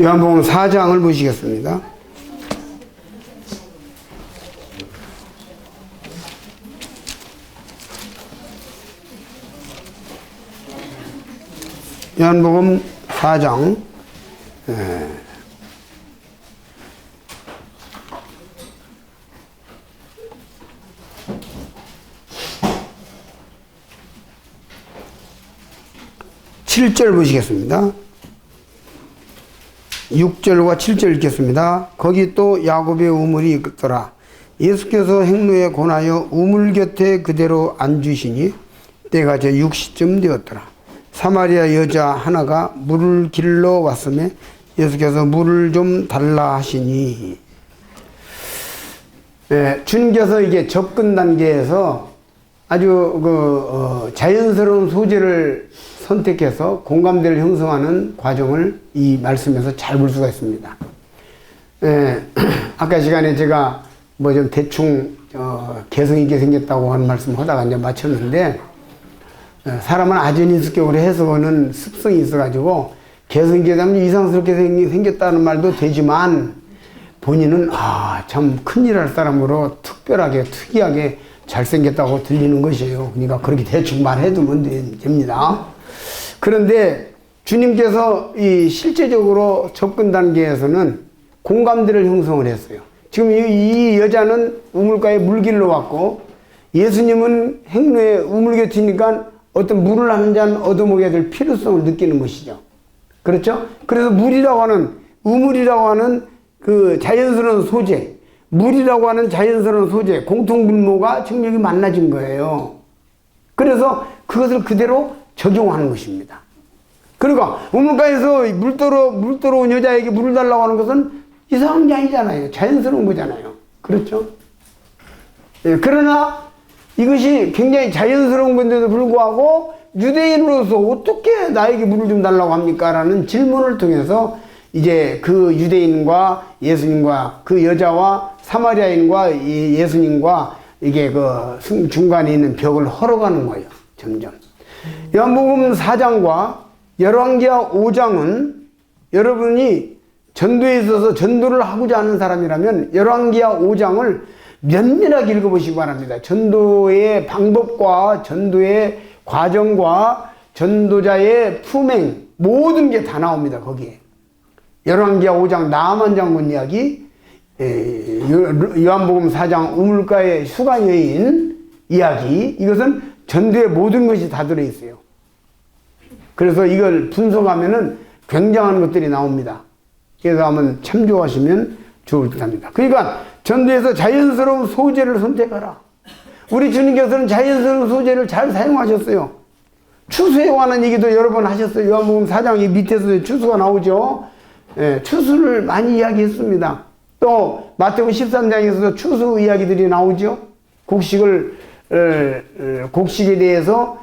요한복음 4장을 보시겠습니다. 요한복음 4장 7절 보시겠습니다. 6절과 7절 읽겠습니다. 거기 또 야곱의 우물이 있더라. 예수께서 행로에 권하여 우물 곁에 그대로 앉으시니 때가 제 6시쯤 되었더라. 사마리아 여자 하나가 물을 길러 왔음에 예수께서 물을 좀 달라 하시니, 주님께서 이게 접근 단계에서 아주 자연스러운 소재를 선택해서 공감대를 형성하는 과정을 이 말씀에서 잘 볼 수가 있습니다. 아까 시간에 제가 뭐 좀 대충 개성 있게 생겼다고 하는 말씀 하다가 이제 마쳤는데, 사람은 아전인수격으로 해석하는 습성이 있어가지고 개성 있게 하면 이상스럽게 생겼다는 말도 되지만, 본인은 참 큰일 할 사람으로 특별하게 특이하게 잘생겼다고 들리는 것이에요. 그러니까 그렇게 대충 말해두면 됩니다. 그런데 주님께서 이 실제적으로 접근 단계에서는 공감대를 형성을 했어요. 지금 이 여자는 우물가에 물길로 왔고, 예수님은 행로에 우물 곁이니까 어떤 물을 한 잔 얻어먹어야 될 필요성을 느끼는 것이죠. 그렇죠? 그래서 우물이라고 하는 그 자연스러운 소재, 물이라고 하는 자연스러운 소재, 공통분모가 지금 여기 만나진 거예요. 그래서 그것을 그대로 적용하는 것입니다. 그러니까 우물가에서 물 들어온 여자에게 물을 달라고 하는 것은 이상한 게 아니잖아요. 자연스러운 거잖아요. 그렇죠? 그러나 이것이 굉장히 자연스러운 건데도 불구하고 유대인으로서 어떻게 나에게 물을 좀 달라고 합니까? 라는 질문을 통해서 이제 그 유대인과 예수님과 그 여자와 사마리아인과 예수님과 이게 그 중간에 있는 벽을 헐어가는 거예요. 점점. 요한복음 4장과 열왕기하 5장은 여러분이 전도에 있어서 전도를 하고자 하는 사람이라면 열왕기하 5장을 면밀하게 읽어보시기 바랍니다. 전도의 방법과 전도의 과정과 전도자의 품행, 모든 게 다 나옵니다. 거기에. 열왕기하 5장 나아만 장군 이야기, 요한복음 4장 우물가의 수가 여인 이야기, 이것은 전도의 모든 것이 다 들어있어요. 그래서 이걸 분석하면은 굉장한 것들이 나옵니다. 그래서 한번 참조하시면 좋을 듯 합니다. 그러니까 전도에서 자연스러운 소재를 선택하라. 우리 주님께서는 자연스러운 소재를 잘 사용하셨어요. 추수에 관한 얘기도 여러 번 하셨어요. 요한복음 4장 이 밑에서 추수가 나오죠. 추수를 많이 이야기했습니다. 또 마태복음 13장에서도 추수 이야기들이 나오죠. 곡식에 대해서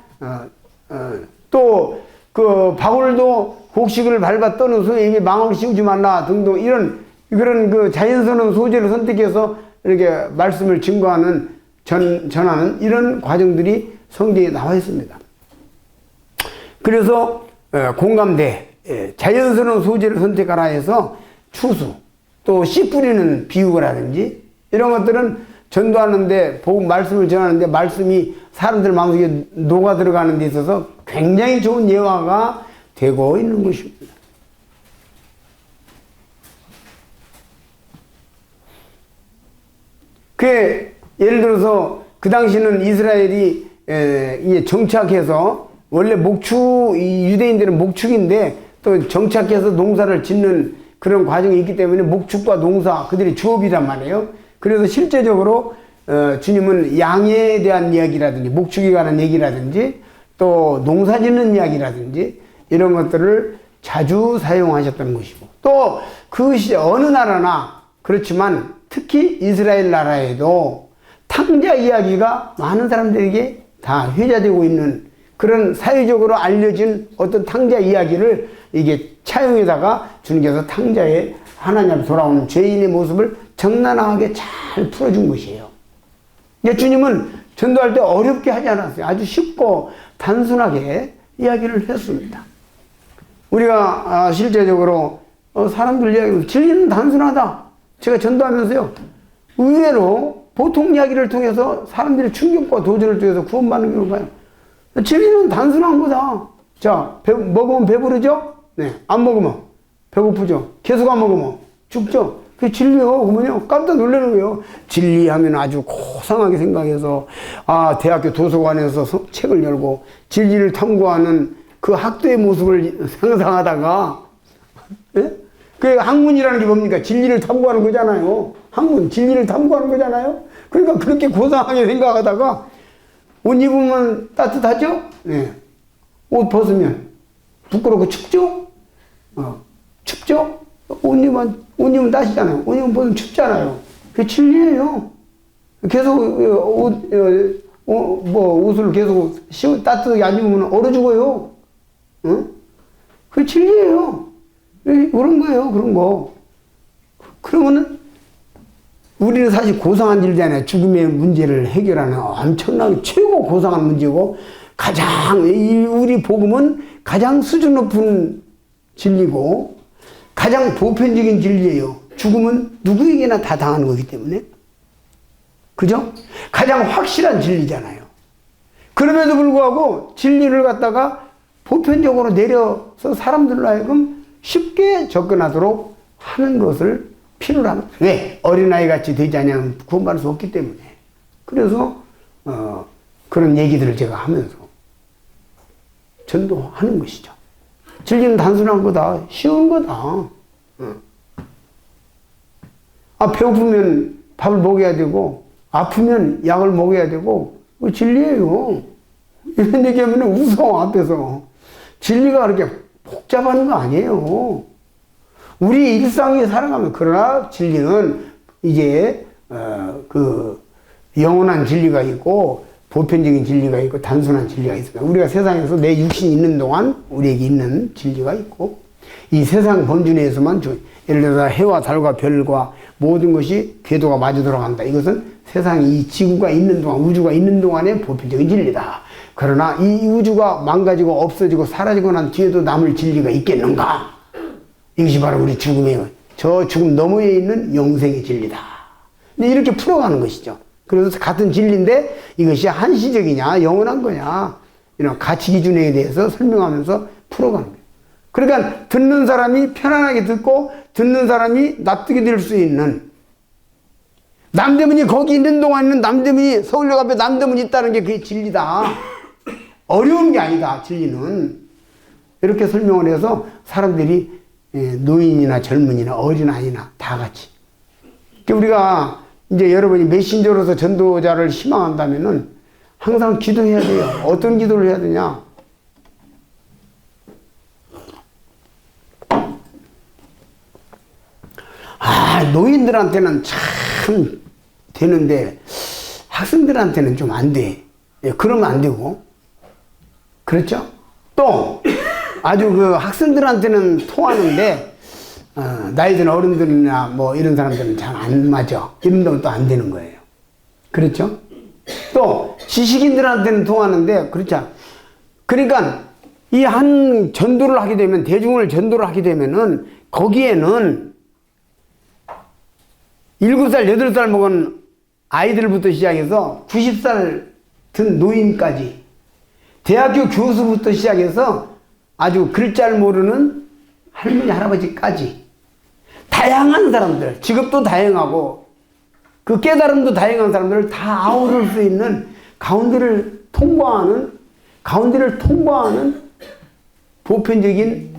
또 그 바울도 곡식을 밟아 떠는 소에게 망을 씌우지 말라 등등 그런 그 자연스러운 소재를 선택해서 이렇게 말씀을 증거하는 전하는 이런 과정들이 성경에 나와 있습니다. 그래서 공감대, 자연스러운 소재를 선택하라 해서 추수, 또 씨 뿌리는 비유라든지 이런 것들은 전도하는데, 말씀을 전하는데 말씀이 사람들 마음속에 녹아 들어가는 데 있어서 굉장히 좋은 예화가 되고 있는 것입니다. 예를 들어서 그 당시는 이스라엘이 이제 정착해서, 원래 유대인들은 목축인데 또 정착해서 농사를 짓는 그런 과정이 있기 때문에 목축과 농사, 그들이 주업이란 말이에요. 그래서 실제적으로 주님은 양에 대한 이야기라든지 목축에 관한 얘기라든지 또 농사 짓는 이야기라든지 이런 것들을 자주 사용하셨던 것이고, 또 그것이 어느 나라나 그렇지만 특히 이스라엘 나라에도 탕자 이야기가 많은 사람들에게 다 회자되고 있는 그런 사회적으로 알려진 어떤 탕자 이야기를 이게 차용에다가 주님께서 탕자의 하나님 앞에 돌아오는 죄인의 모습을 적나라하게 잘 풀어준 것이에요. 그러니까 주님은 전도할 때 어렵게 하지 않았어요. 아주 쉽고 단순하게 이야기를 했습니다. 우리가 실제적으로 사람들 이야기, 진리는 단순하다. 제가 전도하면서요, 의외로 보통 이야기를 통해서 사람들이 충격과 도전을 통해서 구원받는 경우를 봐요. 진리는 단순한 거다. 자, 먹으면 배부르죠? 네. 안 먹으면 배고프죠? 계속 안 먹으면 죽죠? 그게 진리요. 그러면요, 깜짝 놀라는 거예요. 진리하면 아주 고상하게 생각해서, 대학교 도서관에서 책을 열고 진리를 탐구하는 그 학도의 모습을 상상하다가, 예? 그 학문이라는 게 뭡니까? 진리를 탐구하는 거잖아요. 학문, 진리를 탐구하는 거잖아요. 그러니까 그렇게 고상하게 생각하다가 옷 입으면 따뜻하죠? 네. 옷 벗으면 부끄럽고 춥죠? 춥죠? 옷 입으면 따시잖아요. 옷 입으면 벗으면 춥잖아요. 그게 진리예요. 계속 옷을 계속 따뜻하게 안 입으면 얼어 죽어요. 응? 그게 진리예요. 그런 거예요, 그런 거. 그러면은, 우리는 사실 고상한 일이잖아요. 죽음의 문제를 해결하는 엄청나게 최고 고상한 문제고, 우리 복음은 가장 수준 높은 진리고, 가장 보편적인 진리예요. 죽음은 누구에게나 다 당하는 거기 때문에. 그죠? 가장 확실한 진리잖아요. 그럼에도 불구하고 진리를 갖다가 보편적으로 내려서 사람들로 하여금 쉽게 접근하도록 하는 것을 필요로 합니다. 왜? 어린아이 같이 되지 않으면 구원받을 수 없기 때문에. 그래서 그런 얘기들을 제가 하면서 전도하는 것이죠. 진리는 단순한 거다. 쉬운 거다. 배고프면 밥을 먹여야 되고 아프면 약을 먹여야 되고 그거 진리예요. 이런 얘기하면 웃어 앞에서. 진리가 그렇게 복잡한 거 아니에요. 우리 일상에 살아가면, 그러나 진리는 이제 그 영원한 진리가 있고 보편적인 진리가 있고 단순한 진리가 있습니다. 우리가 세상에서 내 육신이 있는 동안 우리에게 있는 진리가 있고, 이 세상 범주 내에서만 예를 들어서 해와 달과 별과 모든 것이 궤도가 마주 돌아간다. 이것은 세상이 이 지구가 있는 동안, 우주가 있는 동안의 보편적인 진리다. 그러나 이 우주가 망가지고 없어지고 사라지고 난 뒤에도 남을 진리가 있겠는가? 이것이 바로 우리 저 죽음 너머에 있는 영생의 진리다. 이렇게 풀어가는 것이죠. 그래서 같은 진리인데 이것이 한시적이냐 영원한 거냐 이런 가치 기준에 대해서 설명하면서 풀어가는 거예요. 그러니까 듣는 사람이 편안하게 듣고 듣는 사람이 납득이 될 수 있는, 남대문이 거기 있는 동안에는 남대문이 서울역 앞에 남대문이 있다는 게 그게 진리다. 어려운 게 아니다, 진리는. 이렇게 설명을 해서 사람들이 노인이나 젊은이나 어린아이나 다 같이. 우리가 이제 여러분이 메신저로서 전도자를 희망한다면은 항상 기도해야 돼요. 어떤 기도를 해야 되냐? 노인들한테는 참 되는데 학생들한테는 좀 안 돼. 그러면 안 되고. 그렇죠? 또 아주 그 학생들한테는 통하는데 나이 든 어른들이나 뭐 이런 사람들은 잘 안 맞아. 이런 데는 또 안 되는 거예요. 그렇죠? 또 지식인들한테는 통하는데 그렇죠. 그러니까 이 한 전도를 하게 되면, 대중을 전도를 하게 되면은 거기에는 7살, 8살 먹은 아이들부터 시작해서 90살 든 노인까지, 대학교 교수부터 시작해서 아주 글자를 모르는 할머니, 할아버지까지 다양한 사람들, 직업도 다양하고 그 깨달음도 다양한 사람들을 다 아우를 수 있는 가운데를 통과하는 보편적인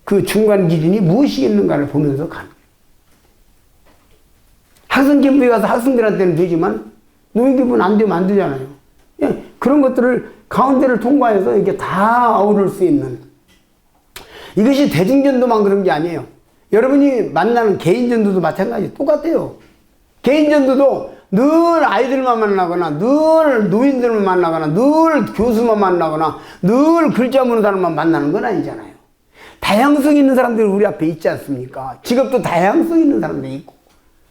그 중간 기준이 무엇이겠는가를 보면서 가는 거예요. 학생 기부에 가서 학생들한테는 되지만 노인 기부는 안 되면 안 되잖아요. 그런 것들을 가운데를 통과해서 이게 다 아우를 수 있는, 이것이 대중전도만 그런 게 아니에요. 여러분이 만나는 개인전도도 마찬가지 똑같아요. 개인전도도 늘 아이들만 만나거나 늘 노인들만 만나거나 늘 교수만 만나거나 늘 글자 모르는 사람만 만나는 건 아니잖아요. 다양성 있는 사람들이 우리 앞에 있지 않습니까? 직업도 다양성 있는 사람들이 있고,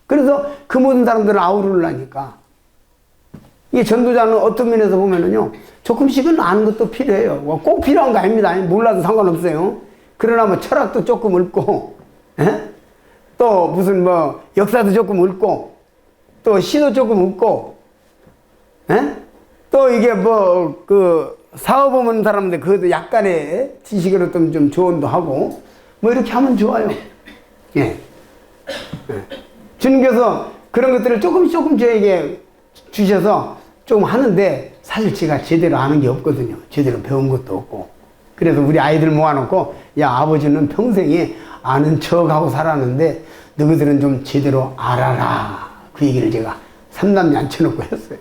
그래서 그 모든 사람들을 아우르려니까 이게 전도자는 어떤 면에서 보면은요, 조금씩은 아는 것도 필요해요. 꼭 필요한 거 아닙니다. 몰라도 상관없어요. 그러나 뭐 철학도 조금 읊고 에? 또 무슨 뭐 역사도 조금 읊고 또 시도 조금 읊고 에? 또 이게 뭐 그 사업 하는 사람인데 그것도 약간의 지식으로 좀 조언도 하고 뭐 이렇게 하면 좋아요. 예. 예. 주님께서 그런 것들을 조금 저에게 주셔서 좀 하는데 사실 제가 제대로 아는 게 없거든요. 제대로 배운 것도 없고. 그래서 우리 아이들 모아놓고 야 아버지는 평생에 아는 척하고 살았는데 너희들은 좀 제대로 알아라. 그 얘기를 제가 삼남매 앉혀놓고 했어요.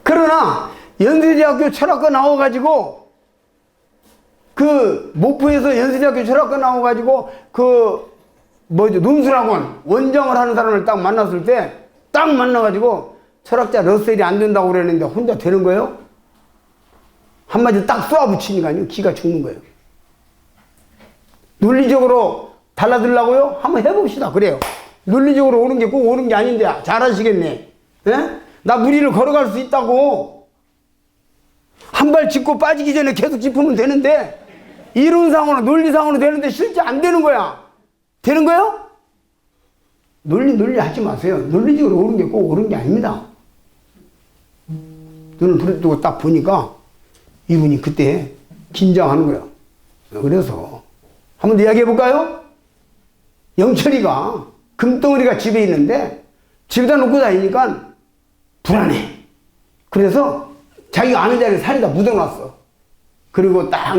그러나 연세대학교 철학과 나와가지고 그 목포에서 연세대학교 철학과 나와가지고 그 뭐죠 논술학원 원장을 하는 사람을 딱 만났을 때 딱 만나가지고 철학자 러셀이 안 된다고 그랬는데 혼자 되는 거예요? 한마디 딱 쏘아붙이니까요 기가 죽는 거예요. 논리적으로 달라들라고요? 한번 해봅시다. 그래요. 논리적으로 오는 게 꼭 오는 게 아닌데 잘하시겠네. 예? 나 무리를 걸어갈 수 있다고. 한 발 짚고 빠지기 전에 계속 짚으면 되는데 이론상으로 논리상으로 되는데 실제 안 되는 거야. 되는 거요? 논리 하지 마세요. 논리적으로 오는 게 꼭 오는 게 아닙니다. 눈을 부릅뜨고 딱 보니까 이분이 그때 긴장하는 거예요. 그래서 한번 더 이야기해 볼까요? 영철이가 금덩어리가 집에 있는데 집에다 놓고 다니니까 불안해. 그래서 자기가 아는 자리에 살에다 묻어놨어. 그리고 딱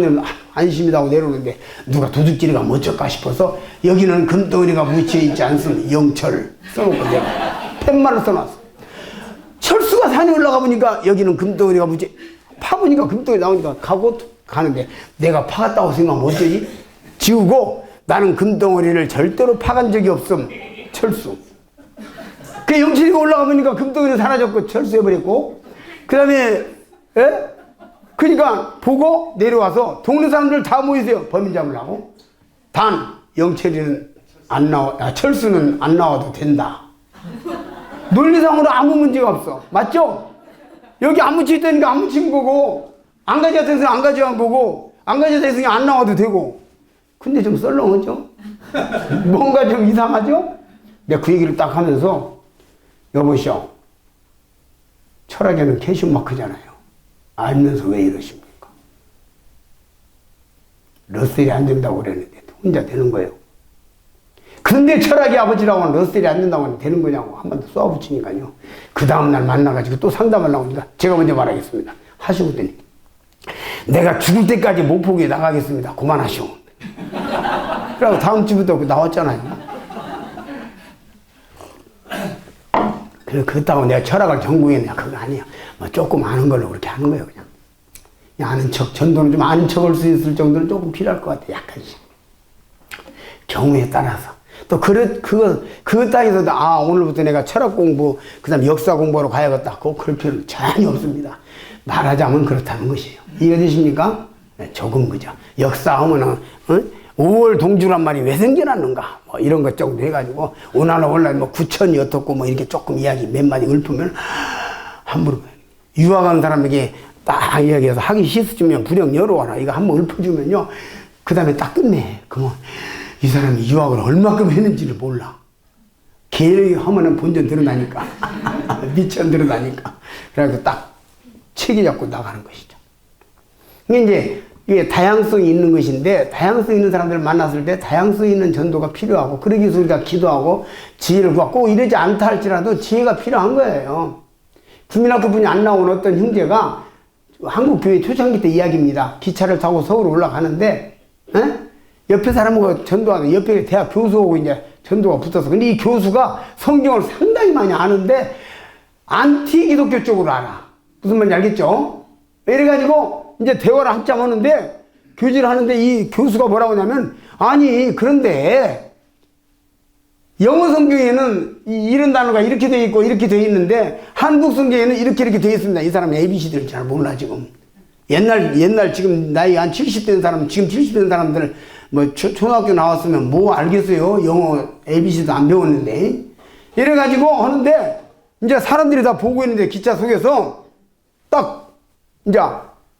안심이다 하고 내려오는데 누가 도둑질이가 뭐 어쩔까 싶어서 여기는 금덩어리가 묻혀있지 않습니다. 영철 써놓고 내가 팻말을 써놨어. 철수가 산에 올라가 보니까 여기는 금덩어리가 묻혀 파보니까 금덩어리 나오니까 가고 가는데 내가 파갔다고 생각하면 어쩌지? 지우고 나는 금덩어리를 절대로 파간 적이 없음. 철수. 그 영철이가 올라가 보니까 금덩어리 사라졌고 철수해버렸고 그 다음에 그러니까 보고 내려와서 동네 사람들 다 모이세요. 범인 잡으려고. 단 영철이는 안 나와, 철수는 안 나와도 된다. 논리상으로 아무 문제가 없어. 맞죠? 여기 안 묻혀있다니까 안 묻힌 거고 안 가져왔다니까 안 가져간 거고 안 가져왔다니까 안 나와도 되고. 근데 좀 썰렁하죠? 뭔가 좀 이상하죠? 내가 그 얘기를 딱 하면서 여보시오, 철학에는 캐시마크잖아요. 알면서 왜 이러십니까? 러셀이 안 된다고 그랬는데 혼자 되는 거예요. 근데 철학이 아버지라고 하면 러셀이 안 된다고 하면 되는 거냐고 한 번 더 쏘아붙이니까요. 그 다음날 만나가지고 또 상담하려고 합니다. 제가 먼저 말하겠습니다. 하시고더니 내가 죽을 때까지 목포구에 나가겠습니다. 그만하시오. 그리고 다음 주부터 나왔잖아요. 그렇다고 내가 철학을 전공했냐? 그거 아니야. 뭐 조금 아는 걸로 그렇게 하는 거예요, 그냥. 아는 척, 전도는 좀 아는 척 할 수 있을 정도는 조금 필요할 것 같아, 약간씩. 경우에 따라서. 또, 그것 따위서도, 오늘부터 내가 철학 공부, 그 다음 역사 공부하러 가야겠다. 그럴 필요는 전혀 없습니다. 말하자면 그렇다는 것이에요. 이해되십니까? 네, 조금 그죠. 역사 하면은, 5월 동주란 말이 왜 생겨났는가? 뭐 이런 것 정도 해가지고, 오늘날 뭐 구천이 어떻고 뭐 이렇게 조금 이야기 몇 마디 읊으면, 함부로. 유학하는 사람에게 딱 이야기해서 하기 싫으면 불영 열어와라. 이거 한번 읊어주면요. 그 다음에 딱 끝내. 그러면 이 사람이 유학을 얼마큼 했는지를 몰라. 걔 하면은 본전 드러나니까. 미천 드러나니까. 그래서 딱 체계 잡고 나가는 것이죠. 이게 이게 다양성이 있는 것인데, 다양성 있는 사람들을 만났을 때 다양성 있는 전도가 필요하고, 그러기 위해서 우리가 기도하고 지혜를 구하고, 꼭 이러지 않다 할지라도 지혜가 필요한 거예요. 국민학교 분이 안 나온 어떤 형제가 한국교회 초창기 때 이야기입니다. 기차를 타고 서울 올라가는데, 옆에 사람하고 전도하는, 옆에 대학 교수하고 이제 전도가 붙어서. 근데 이 교수가 성경을 상당히 많이 아는데, 안티 기독교 쪽으로 알아. 무슨 말인지 알겠죠? 이래가지고, 이제 대화를 한참 하는데, 교제를 하는데 이 교수가 뭐라고 하냐면, 아니, 그런데, 영어 성경에는 이런 단어가 이렇게 돼 있고 이렇게 돼 있는데, 한국 성경에는 이렇게 돼 있습니다. 이 사람이 ABC들을 잘 몰라, 지금. 옛날 지금 나이 한 70대 된 사람, 지금 70대 된 사람들, 뭐, 초등학교 나왔으면 뭐 알겠어요? 영어 ABC도 안 배웠는데. 이래가지고 하는데, 이제 사람들이 다 보고 있는데, 기차 속에서 딱, 이제,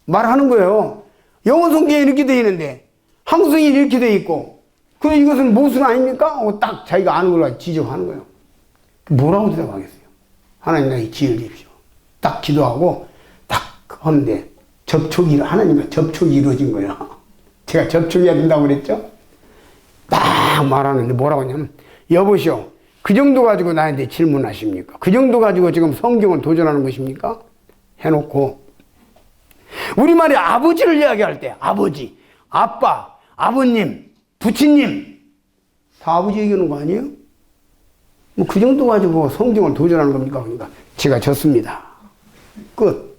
말하는 거예요. 영어 성경에 이렇게 돼 있는데, 한국 성경에 이렇게 돼 있고, 그럼 이것은 모순 아닙니까? 딱 자기가 아는 걸 지적하는 거예요. 뭐라고 대답하겠어요? 하나님 나에게 지혜를 주십시오. 딱 기도하고 딱 하는데 하나님과 접촉이 이루어진 거예요. 제가 접촉해야 된다고 그랬죠? 딱 말하는데 뭐라고 하냐면, 여보시오, 그 정도 가지고 나한테 질문하십니까? 그 정도 가지고 지금 성경을 도전하는 것입니까? 해놓고, 우리말에 아버지를 이야기할 때, 아버지, 아빠, 아버님, 부친님, 다 아버지 얘기하는 거 아니에요? 뭐 그 정도 가지고 성경을 도전하는 겁니까? 그러니까 제가 졌습니다. 끝.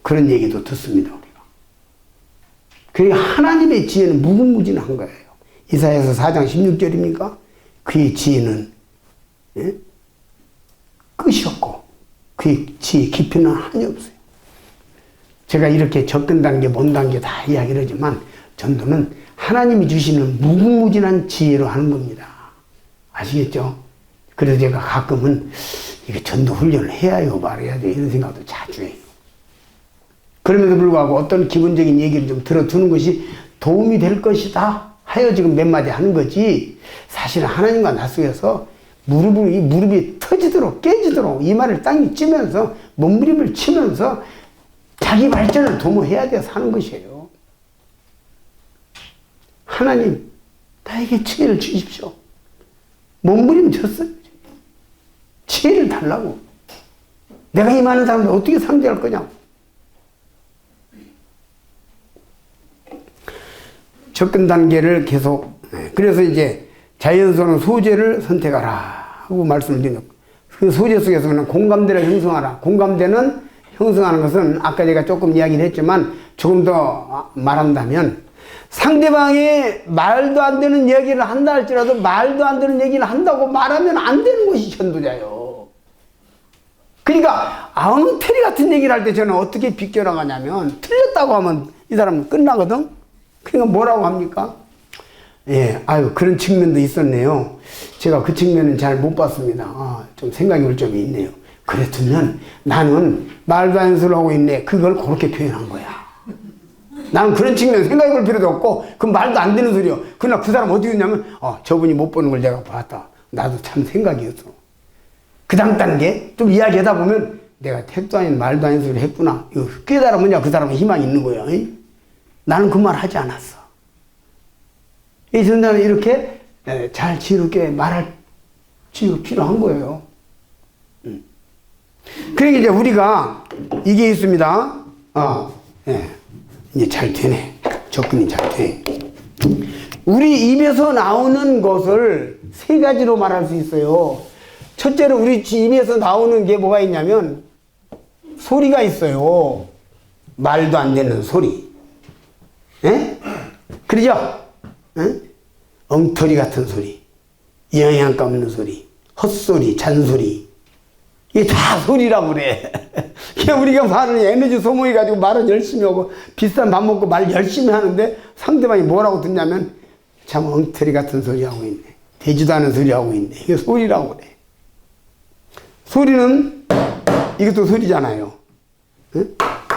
그런 얘기도 듣습니다, 우리가. 그러니까 하나님의 지혜는 무궁무진한 거예요. 이사야서 4장 16절입니까? 그의 지혜는 끝이 없고 그의 지혜 깊이는 한이 없어요. 제가 이렇게 접근 단계, 본 단계 다 이야기를 하지만 전도는 하나님이 주시는 무궁무진한 지혜로 하는 겁니다. 아시겠죠? 그래서 제가 가끔은 이게 전도 훈련을 해야요, 말해야 돼, 이런 생각도 자주 해요. 그럼에도 불구하고 어떤 기본적인 얘기를 좀 들어두는 것이 도움이 될 것이다 하여 지금 몇 마디 하는 거지, 사실은 하나님과 나 속에서 이 무릎이 터지도록 깨지도록 이마를 땅에 찌면서 몸부림을 치면서 자기 발전을 도모해야 돼서 사는 것이에요. 하나님, 나에게 지혜를 주십시오. 몸부림 쳤어요. 지혜를 달라고. 내가 이 많은 사람들 어떻게 상대할 거냐고. 접근 단계를 계속, 그래서 이제 자연스러운 소재를 선택하라 하고 말씀을 드렸고, 그 소재 속에서 그냥 공감대를 형성하라. 공감대는 형성하는 것은 아까 제가 조금 이야기를 했지만 조금 더 말한다면, 상대방이 말도 안 되는 얘기를 한다 할지라도 말도 안 되는 얘기를 한다고 말하면 안 되는 것이 전도자예요. 그러니까 엉터리 같은 얘기를 할 때 저는 어떻게 비껴나가냐면, 틀렸다고 하면 이 사람은 끝나거든. 그러니까 뭐라고 합니까? 예, 아유, 그런 측면도 있었네요. 제가 그 측면은 잘 못 봤습니다. 좀 생각이 올 점이 있네요. 그랬으면 나는 말도 안 되는 소리를 하고 있네. 그걸 그렇게 표현한 거야. 나는 그런 측면 생각해 볼 필요도 없고, 그 말도 안 되는 소리요. 그러나 그 사람 어떻게 했냐면, 저분이 못 보는 걸 내가 봤다. 나도 참 생각이었어. 그 다음 단계, 좀 이야기하다 보면, 내가 택도 아닌 말도 아닌 소리를 했구나. 이거 깨달으면 그 사람은 희망이 있는 거예요. 나는 그 말 하지 않았어. 이 전자는 이렇게 잘 지혜롭게 말할 지혜가 필요한 거예요. 그러니까 이제 우리가 이게 있습니다. 이제 잘 되네. 접근이 잘 돼. 우리 입에서 나오는 것을 세 가지로 말할 수 있어요. 첫째로 우리 입에서 나오는 게 뭐가 있냐면 소리가 있어요. 말도 안 되는 소리. 그러죠? 엉터리 같은 소리, 영양가 없는 소리, 헛소리, 잔소리. 이게 다 소리라고 그래. 우리가 말을 에너지 소모해가지고 말은 열심히 하고 비싼 밥 먹고 말 열심히 하는데 상대방이 뭐라고 듣냐면 참 엉터리 같은 소리 하고 있네. 되지도 않은 소리 하고 있네. 이게 소리라고 그래. 소리는 이것도 소리잖아요.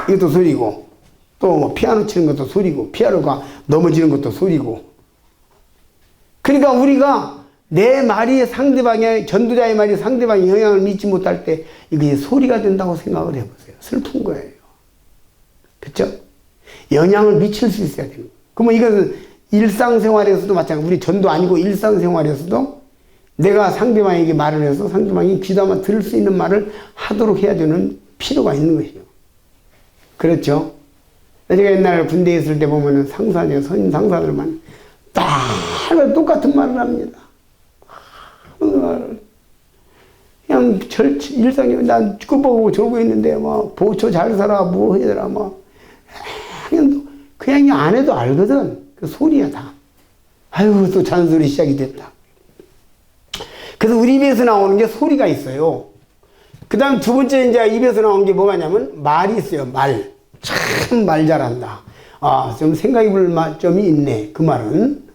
이것도 소리고, 또 뭐 피아노 치는 것도 소리고, 피아노가 넘어지는 것도 소리고. 그러니까 우리가 내 말이 상대방의, 전도자의 말이 상대방의 영향을 미치지 못할 때 이게 소리가 된다고 생각을 해보세요. 슬픈 거예요. 그렇죠? 영향을 미칠 수 있어야 되는 거예요. 그러면 이것은 일상생활에서도 마찬가지. 우리 전도 아니고 일상생활에서도 내가 상대방에게 말을 해서 상대방이 귀담아 들을 수 있는 말을 하도록 해야 되는 필요가 있는 것이에요. 그렇죠? 제가 옛날 군대에 있을 때 보면은 상사들, 선임 상사들만 다 똑같은 말을 합니다. 그냥 일상에 난 끄보고 졸고 있는데 막 보초 잘 살아 뭐 해라 막 그냥 안 해도 알거든. 그 소리야 다. 아유 또 잔소리 시작이 됐다. 그래서 우리 입에서 나오는 게 소리가 있어요. 그 다음 두 번째 이제 입에서 나오는 게 뭐가냐면 말이 있어요. 말. 참 말 잘한다. 좀 생각해 볼 점이 있네. 그 말은.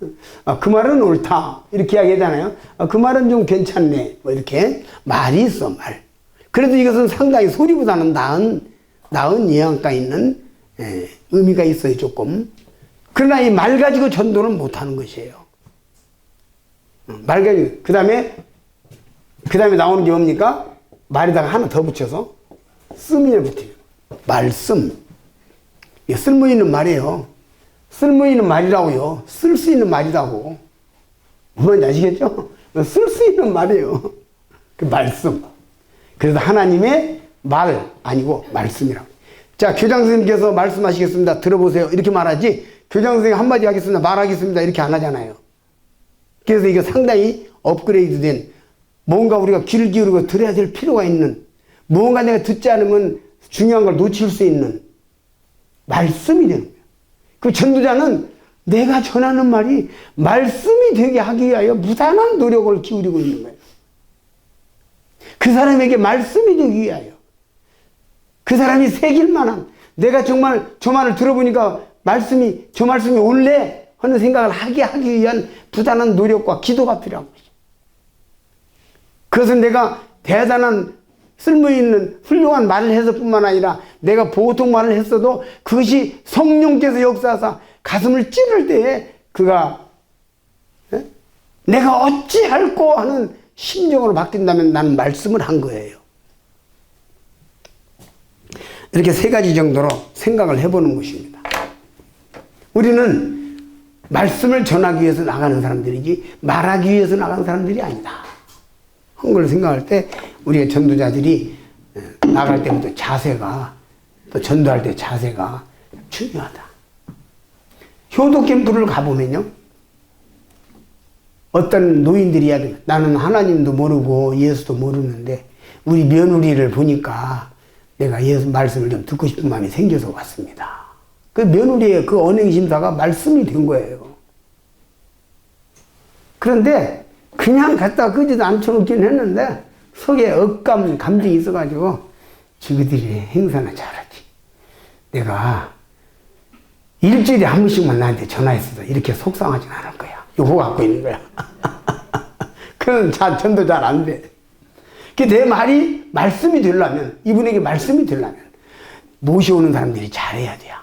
그 말은 옳다. 이렇게 이야기하잖아요. 그 말은 좀 괜찮네. 뭐 이렇게. 말이 있어, 말. 그래도 이것은 상당히 소리보다는 나은 영양가 있는 의미가 있어요, 조금. 그러나 이 말 가지고 전도는 못 하는 것이에요. 말가지. 그 다음에 나오는 게 뭡니까? 말에다가 하나 더 붙여서 씀이를 붙여요. 말씀. 이게 쓸모 있는 말이에요. 쓸모 있는 말이라고요. 쓸 수 있는 말이라고. 뭔지 아시겠죠? 쓸 수 있는 말이에요. 그 말씀. 그래서 하나님의 말 아니고 말씀이라고. 자, 교장 선생님께서 말씀하시겠습니다. 들어보세요. 이렇게 말하지. 교장 선생님 한마디 하겠습니다. 말하겠습니다. 이렇게 안 하잖아요. 그래서 이게 상당히 업그레이드 된 뭔가 우리가 귀를 기울이고 들어야 될 필요가 있는 무언가 내가 듣지 않으면 중요한 걸 놓칠 수 있는 말씀이 되는 거예요. 그 전도자는 내가 전하는 말이 말씀이 되게 하기 위하여 무단한 노력을 기울이고 있는 거예요. 그 사람에게 말씀이 되기 위하여 그 사람이 새길 만한 내가 정말 저 말을 들어보니까 저 말씀이 옳네 하는 생각을 하게 하기 위한 부단한 노력과 기도가 필요한 것이죠. 그것은 내가 대단한 쓸모있는 훌륭한 말을 해서 뿐만 아니라 내가 보통 말을 했어도 그것이 성령께서 역사하사 가슴을 찌를 때에 그가 내가 어찌할꼬 하는 심정으로 바뀐다면 나는 말씀을 한 거예요. 이렇게 세 가지 정도로 생각을 해보는 것입니다. 우리는 말씀을 전하기 위해서 나가는 사람들이지 말하기 위해서 나가는 사람들이 아니다. 한 걸 생각할 때 우리의 전도자들이 나갈 때부터 자세가 또 전도할 때 자세가 중요하다. 효도 캠프를 가보면요. 어떤 노인들이 이야기해요. 나는 하나님도 모르고 예수도 모르는데 우리 며느리를 보니까 내가 예수 말씀을 좀 듣고 싶은 마음이 생겨서 왔습니다. 그 며느리의 그 언행심사가 말씀이 된 거예요. 그런데 그냥 갖다 끄지도 앉혀놓긴 했는데 속에 감정이 있어가지고 지그들이 행사나 잘하지. 내가 일주일에 한 번씩만 나한테 전화했어도 이렇게 속상하진 않을 거야. 요거 갖고 있는 거야. 그런 전도 잘 안 돼. 내 말이 말씀이 되려면 이분에게 말씀이 되려면 모셔오는 사람들이 잘해야 돼요.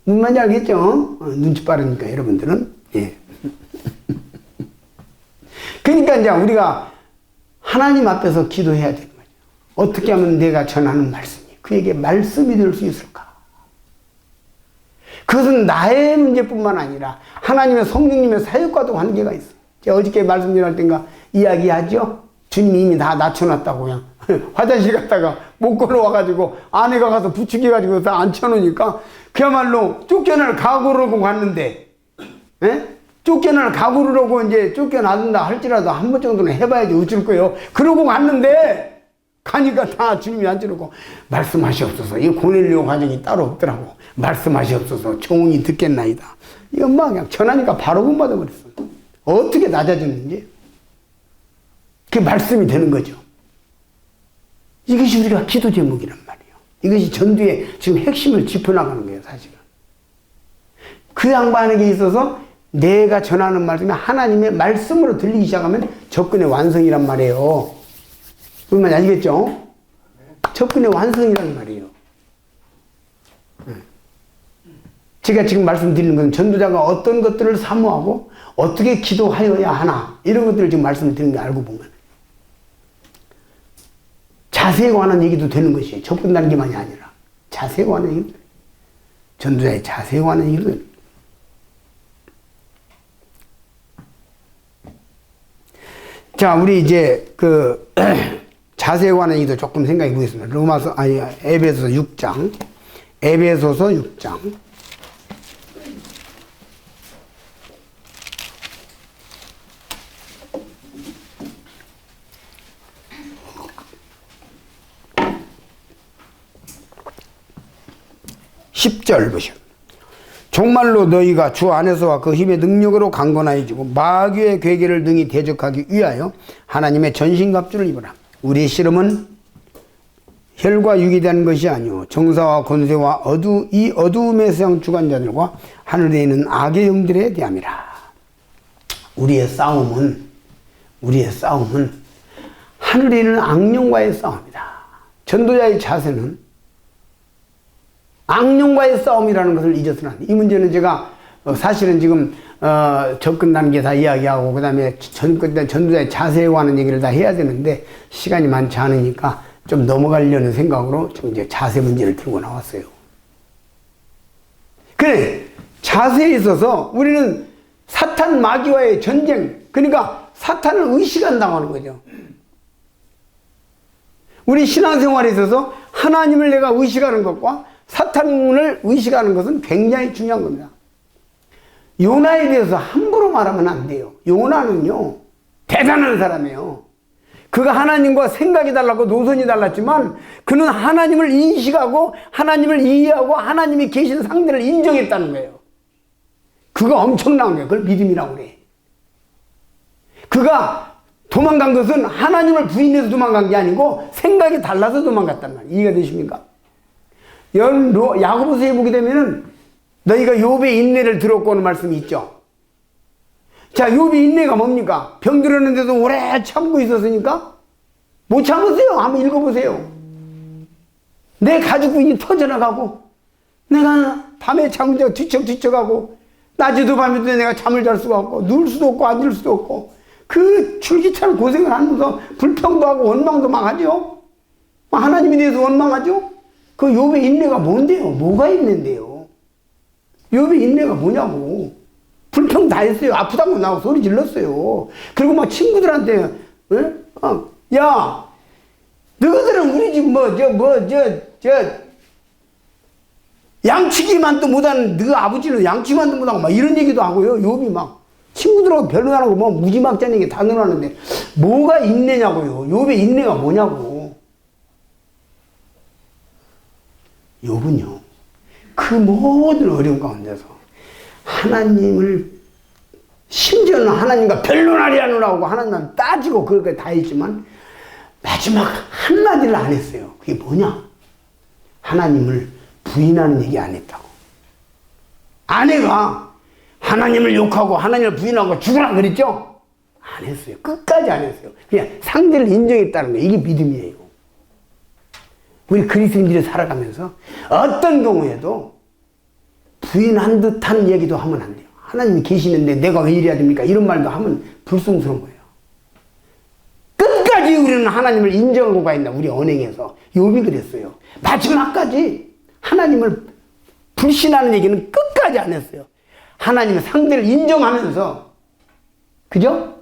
무슨 말인지 알겠죠? 눈치 빠르니까 여러분들은. 예. 그러니까 이제 우리가 하나님 앞에서 기도해야 되는 거죠. 어떻게 하면 내가 전하는 말씀이 그에게 말씀이 될 수 있을까? 그것은 나의 문제뿐만 아니라 하나님의 성령님의 사역과도 관계가 있어요. 제가 어저께 말씀 전할 때인가 이야기하죠? 주님이 이미 다 낮춰놨다고 그냥 화장실 갔다가 못 걸어와가지고 아내가 가서 부추겨가지고 다 앉혀놓으니까 그야말로 쫓겨날 각오를 하고 갔는데 쫓겨날 각오를 하고 이제 쫓겨나든다 할지라도 한 번 정도는 해봐야지 어쩔 거예요. 그러고 갔는데 가니까 다 주님이 앉혀놓고 말씀하시옵소서. 이 고넬료 과정이 따로 없더라고. 말씀하시옵소서. 종이 듣겠나이다. 이 엄마 그냥 전하니까 바로 본받아 버렸어. 어떻게 낮아졌는지 그게 말씀이 되는 거죠. 이것이 우리가 기도 제목이란 말이에요. 이것이 전도의 지금 핵심을 짚어나가는 거예요, 사실은. 그 양반에게 있어서 내가 전하는 말씀이 하나님의 말씀으로 들리기 시작하면 접근의 완성이란 말이에요. 무슨 말인지 아시겠죠? 접근의 완성이란 말이에요. 제가 지금 말씀드리는 건 전도자가 어떤 것들을 사모하고 어떻게 기도하여야 하나 이런 것들을 지금 말씀드리는 게 알고 보면 자세에 관한 얘기도 되는 것이에요. 접근 단계만이 아니라 자세에 관한 얘기도 전도자의 자세에 관한 얘기도 됩니다. 자, 우리 이제 그 자세에 관한 얘기도 조금 생각해 보겠습니다. 에베소서 6장. 에베소서 6장. (10절) 보시오. 정말로 너희가 주 안에서와 그 힘의 능력으로 강건하여지고 마귀의 괴계를 능히 대적하기 위하여 하나님의 전신갑주를 입으라. 우리의 씨름은 혈과 육이 되는 것이 아니오 정사와 권세와 이 어두움의 세상 주관자들과 하늘에 있는 악의 영들에 대함이라. 우리의 싸움은 하늘에 있는 악령과의 싸움이다. 전도자의 자세는 악령과의 싸움이라는 것을 잊어서는 안 돼. 이 문제는 제가 사실은 지금 접근 단계 다 이야기하고, 그 다음에 전도자의 자세에 관한 얘기를 다 해야 되는데, 시간이 많지 않으니까 좀 넘어가려는 생각으로 좀 이제 자세 문제를 들고 나왔어요. 그래, 자세에 있어서 우리는 사탄 마귀와의 전쟁, 그러니까 사탄을 의식한다고 하는 거죠. 우리 신앙생활에 있어서 하나님을 내가 의식하는 것과 사탄을 의식하는 것은 굉장히 중요한 겁니다. 요나에 대해서 함부로 말하면 안 돼요. 요나는요, 대단한 사람이에요. 그가 하나님과 생각이 달랐고 노선이 달랐지만 그는 하나님을 인식하고 하나님을 이해하고 하나님이 계신 상대를 인정했다는 거예요. 그가 엄청난 거예요. 그걸 믿음이라고 그래. 그가 도망간 것은 하나님을 부인해서 도망간 게 아니고 생각이 달라서 도망갔단 말이에요. 이해가 되십니까? 야고보서에 보게 되면은 너희가 욥의 인내를 들었고 하는 말씀이 있죠. 자, 욥의 인내가 뭡니까? 병들었는데도 오래 참고 있었으니까 못 참으세요. 한번 읽어보세요. 내 가죽 부인이 터져나가고 내가 밤에 잠을 자고 뒤척뒤척하고 낮에도 밤에도 내가 잠을 잘 수가 없고 누울 수도 없고 앉을 수도 없고 그 줄기차는 고생을 하면서 불평도 하고 원망도 막 하죠. 하나님에 대해서 원망하죠. 그 욥의 인내가 뭔데요? 뭐가 있는데요? 욥의 인내가 뭐냐고. 불평 다 했어요. 아프다고 나오고 소리 질렀어요. 그리고 막 친구들한테 야, 너희들은 우리 집 양치기만도 못하는 너 아버지는 양치기만도 못하고 막 이런 얘기도 하고요. 욥이 막 친구들하고 변론하고 뭐 무지막지한 얘기 다 늘어나는데 뭐가 인내냐고요. 욥의 인내가 뭐냐고. 욥은요, 그 모든 어려운 가운데서 하나님을, 심지어는 하나님과 변론하려 하느라고 하나님만 따지고 그렇게 다 했지만 마지막 한마디를 안 했어요. 그게 뭐냐? 하나님을 부인하는 얘기 안 했다고. 아내가 하나님을 욕하고 하나님을 부인하고 죽으라 그랬죠? 안 했어요. 끝까지 안 했어요. 그냥 상대를 인정했다는 거예요. 이게 믿음이에요. 우리 그리스도인들이 살아가면서 어떤 경우에도 부인한 듯한 얘기도 하면 안 돼요. 하나님이 계시는데 내가 왜 이래야 됩니까? 이런 말도 하면 불성스러운 거예요. 끝까지 우리는 하나님을 인정하고 가 있나, 우리 언행에서. 욥이 그랬어요. 마지막까지 하나님을 불신하는 얘기는 끝까지 안 했어요. 하나님의 상대를 인정하면서, 그죠?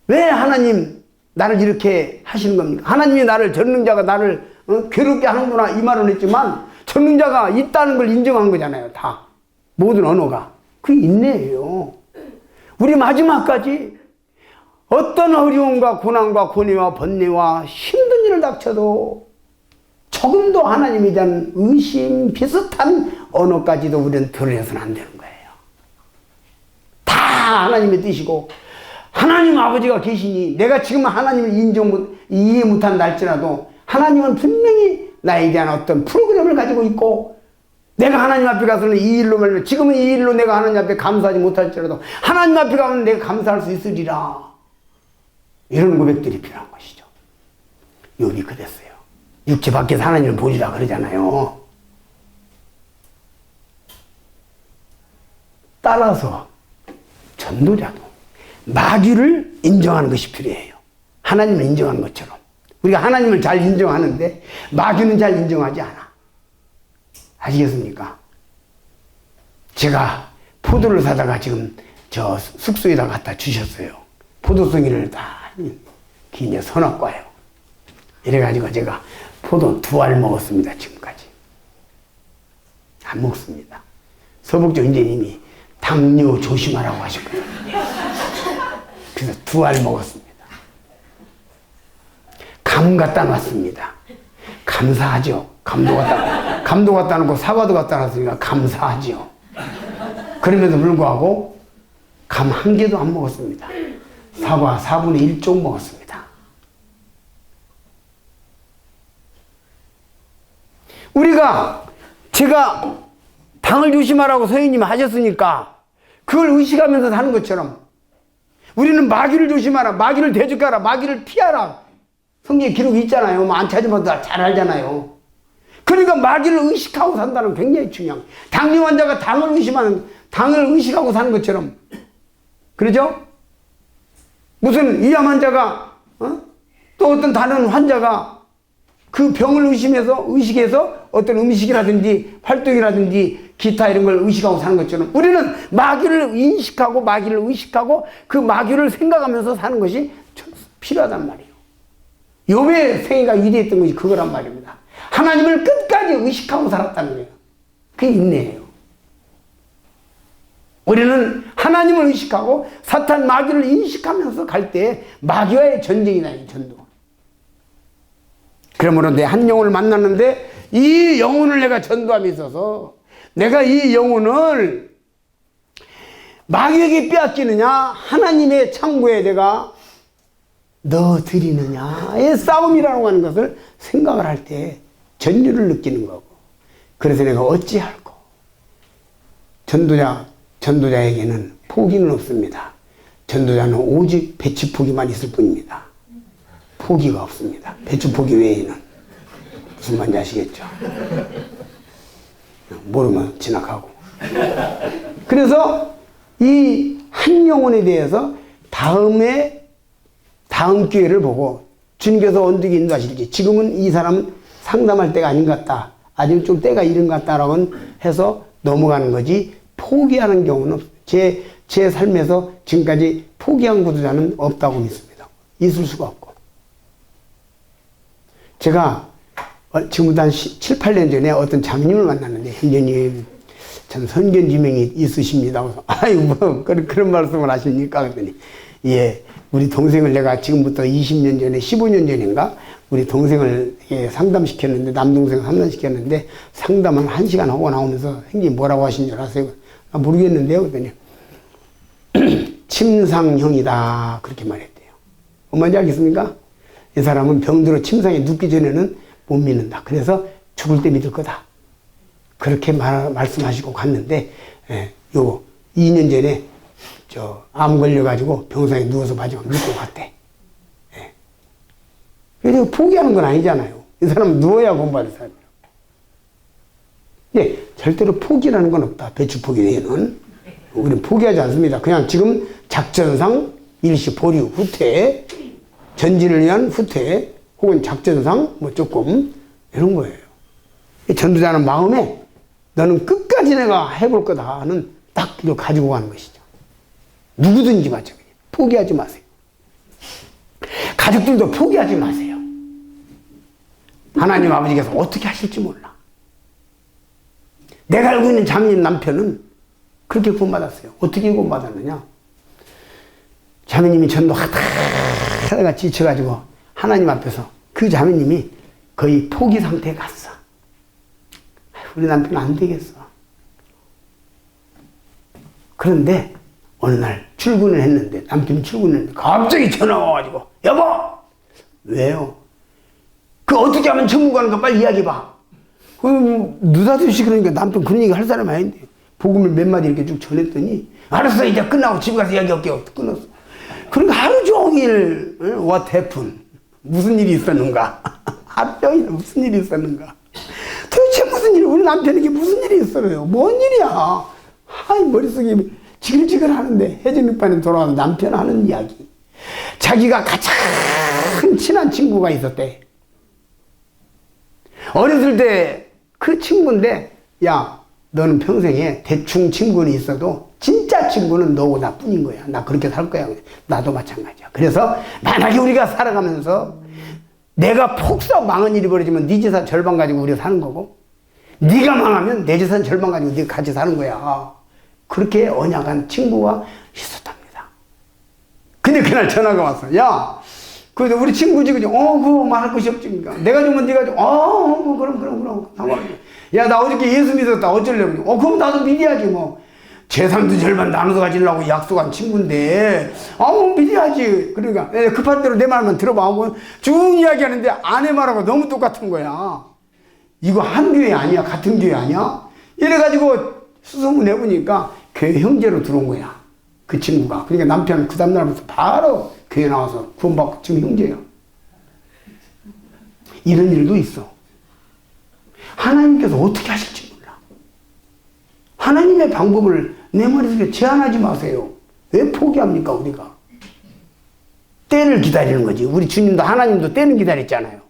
왜 하나님 나를 이렇게 하시는 겁니까? 하나님이 나를, 전능자가 나를 괴롭게 하는구나 이 말은 했지만 전능자가 있다는 걸 인정한 거잖아요. 다 모든 언어가. 그게 인내예요. 우리 마지막까지 어떤 어려움과 고난과 고뇌와 번뇌와 힘든 일을 닥쳐도 조금도 하나님에 대한 의심 비슷한 언어까지도 우리는 드러내서는 안 되는 거예요. 다 하나님의 뜻이고 하나님 아버지가 계시니 내가 지금 하나님을 이해 못한다 할지라도 하나님은 분명히 나에 대한 어떤 프로그램을 가지고 있고, 내가 하나님 앞에 가서는 이 일로 말면 지금은 이 일로 내가 하나님 앞에 감사하지 못할지라도 하나님 앞에 가면 내가 감사할 수 있으리라. 이런 고백들이 필요한 것이죠. 욥이 그랬어요. 육체 밖에서 하나님을 보시라 그러잖아요. 따라서 전도자도 마귀를 인정하는 것이 필요해요. 하나님을 인정하는 것처럼. 우리가 하나님을 잘 인정하는데 마귀는 잘 인정하지 않아. 아시겠습니까? 제가 포도를 사다가 지금 저 숙소에다 갖다 주셨어요. 포도송이를 다 기내 서너과요. 이래가지고 제가 포도 2알 먹었습니다. 지금까지. 안 먹습니다. 서북조 인재님이 당뇨 조심하라고 하셨거든요. 그래서 2알 먹었습니다. 감 갖다 놨습니다. 감사하죠. 감도 갖다 놓고 사과도 갖다 놨으니까 감사하죠. 그럼에도 불구하고 감 1개도 안 먹었습니다. 사과 4분의 1쪽 먹었습니다. 제가 당을 조심하라고 선생님이 하셨으니까 그걸 의식하면서 사는 것처럼 우리는 마귀를 조심하라, 마귀를 대적하라, 마귀를 피하라. 성경에 기록이 있잖아요. 안 찾으면 다 잘 알잖아요. 그러니까 마귀를 의식하고 산다는 게 굉장히 중요한 거예요. 당뇨 환자가 당을 의식하고 사는 것처럼 그러죠? 무슨 위암 환자가 또 어떤 다른 환자가 그 병을 의식해서 어떤 음식이라든지 활동이라든지 기타 이런 걸 의식하고 사는 것처럼 우리는 마귀를 인식하고 마귀를 의식하고 그 마귀를 생각하면서 사는 것이 필요하단 말이에요. 욥의 생애가 위대했던 것이 그거란 말입니다. 하나님을 끝까지 의식하고 살았다는 거예요. 그게 인내예요. 우리는 하나님을 의식하고 사탄 마귀를 인식하면서 갈 때 마귀와의 전쟁이다, 이 전도. 그러므로 내 한 영혼을 만났는데 이 영혼을 내가 전도함에 있어서 내가 이 영혼을 마귀에게 빼앗기느냐 하나님의 창고에 내가 넣어드리느냐의 싸움이라고 하는 것을 생각을 할 때 전율을 느끼는 거고, 그래서 내가 어찌할꼬. 전도자에게는 포기는 없습니다. 전도자는 오직 배추 포기만 있을 뿐입니다. 포기가 없습니다. 배추 포기 외에는. 무슨 말인지 아시겠죠? 모르면 지나가고. 그래서 이 한 영혼에 대해서 다음 기회를 보고 주님께서 어떻게 인도하실지, 지금은 이 사람 상담할 때가 아닌 것 같다, 아직 좀 때가 이른 것 같다라고 해서 넘어가는 거지, 포기하는 경우는 제 삶에서 지금까지 포기한 구도자는 없다고 믿습니다. 있을 수가 없고. 제가 지금부터 한 7, 8년 전에 어떤 장님을 만났는데, 형제님 참 선견지명이 있으십니다. 그래서 아이고 뭐 그런 말씀을 하십니까? 그랬더니 예, 우리 동생을 내가 지금부터 20년 전에 15년 전인가 우리 동생을 상담시켰는데, 남동생 상담시켰는데 상담을 1시간 하고 나오면서 형님 뭐라고 하신 줄 아세요? 아, 모르겠는데요. 그랬더니 침상형이다 그렇게 말했대요. 뭔지 알겠습니까? 이 사람은 병들어 침상에 눕기 전에는 못 믿는다. 그래서 죽을 때 믿을 거다. 그렇게 말씀하시고 갔는데, 요 2년 전에 암 걸려가지고 병상에 누워서 마지막 믿고 갔대. 그래서 포기하는 건 아니잖아요. 이 사람은 누워야 공부할 사람이라고. 예, 절대로 포기라는 건 없다. 배추 포기 외에는. 우리는 포기하지 않습니다. 그냥 지금 작전상 일시 보류 후퇴, 전진을 위한 후퇴, 혹은 작전상 뭐 조금 이런 거예요. 전도자는 마음에 너는 끝까지 내가 해볼 거다 하는 딱 이걸 가지고 가는 것이죠. 누구든지 마찬가지예요. 포기하지 마세요. 가족들도 포기하지 마세요. 하나님 아버지께서 어떻게 하실지 몰라. 내가 알고 있는 장님 남편은 그렇게 구원받았어요. 어떻게 구원받았느냐? 자매님이 전도하다가 지쳐가지고 하나님 앞에서 그 자매님이 거의 포기 상태에 갔어. 우리 남편은 안 되겠어. 그런데 어느 날 출근을 했는데, 남편이 출근을 했는데 갑자기 전화가 와가지고 여보! 왜요? 그 어떻게 하면 천국 가는 거 빨리 이야기해봐. 그럼 느닷없이 그러니까 남편 그런 얘기 할 사람이 아닌데 복음을 몇 마디 이렇게 쭉 전했더니 알았어 이제 끝나고 집에 가서 이야기할게요. 끊었어. 그러니까 하루 종일 what happened? 무슨 일이 있었는가? 하루 종일 무슨 일이 있었는가? 도대체 무슨 일이, 우리 남편에게 무슨 일이 있어요? 뭔 일이야? 아이, 머릿속이 지글지글 하는데, 해전육반에 돌아와서 남편 하는 이야기. 자기가 가장 친한 친구가 있었대. 어렸을 때 그 친구인데, 야, 너는 평생에 대충 친구는 있어도 진짜 친구는 너고 나뿐인 거야. 나 그렇게 살 거야. 나도 마찬가지야. 그래서 만약에 우리가 살아가면서 내가 폭삭 망한 일이 벌어지면 네 재산 절반 가지고 우리가 사는 거고, 네가 망하면 내 재산 절반 가지고 네가 같이 사는 거야. 그렇게 언약한 친구가 있었답니다. 근데 그날 전화가 왔어. 야, 그래도 우리 친구지, 그죠? 그거 말할 것이 없지. 내가 주면 네가 줘. 그럼. 상관없어. 야, 나 어저께 예수 믿었다. 어쩌려고. 그럼 나도 믿어야지, 뭐. 재산도 절반 나눠서 가지려고 약속한 친구인데, 믿어야지. 그러니까, 급한 대로 내 말만 들어봐. 하고 쭉 이야기하는데 아내 말하고 너무 똑같은 거야. 이거 한 교회 아니야? 같은 교회 아니야? 이래가지고 수소문 해보니까 교회 형제로 들어온 거야. 그 친구가. 그러니까 남편은 그 다음날부터 바로 교회 나와서 구원받고 지금 형제예요. 이런 일도 있어. 하나님께서 어떻게 하실지 몰라. 하나님의 방법을 내 머릿속에 제한하지 마세요. 왜 포기합니까, 우리가? 때를 기다리는 거지. 우리 주님도 하나님도 때는 기다렸잖아요.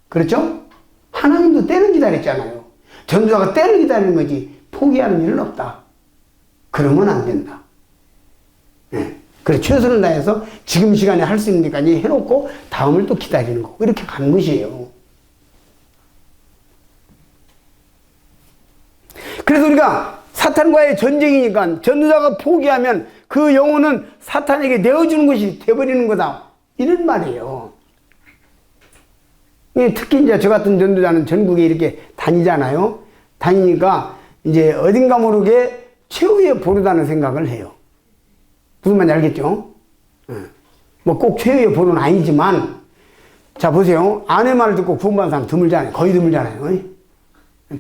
그렇죠? 하나님도 때는 기다렸잖아요. 전도자가 때를 기다리는 거지 포기하는 일은 없다. 그러면 안 된다. 네. 그래서 최선을 다해서 지금 시간에 할 수 있는 데까지 해놓고 다음을 또 기다리는 거. 이렇게 가는 것이에요. 그래서 우리가 사탄과의 전쟁이니까 전도자가 포기하면 그 영혼은 사탄에게 내어주는 것이 되어버리는 거다. 이런 말이에요. 특히 이제 저 같은 전도자는 전국에 이렇게 다니잖아요. 다니니까 이제 어딘가 모르게 최후의 보루다는 생각을 해요. 무슨 말인지 알겠죠? 뭐 꼭 최후의 보루는 아니지만, 자, 보세요. 아내 말을 듣고 구원받은 사람 드물잖아요. 거의 드물잖아요.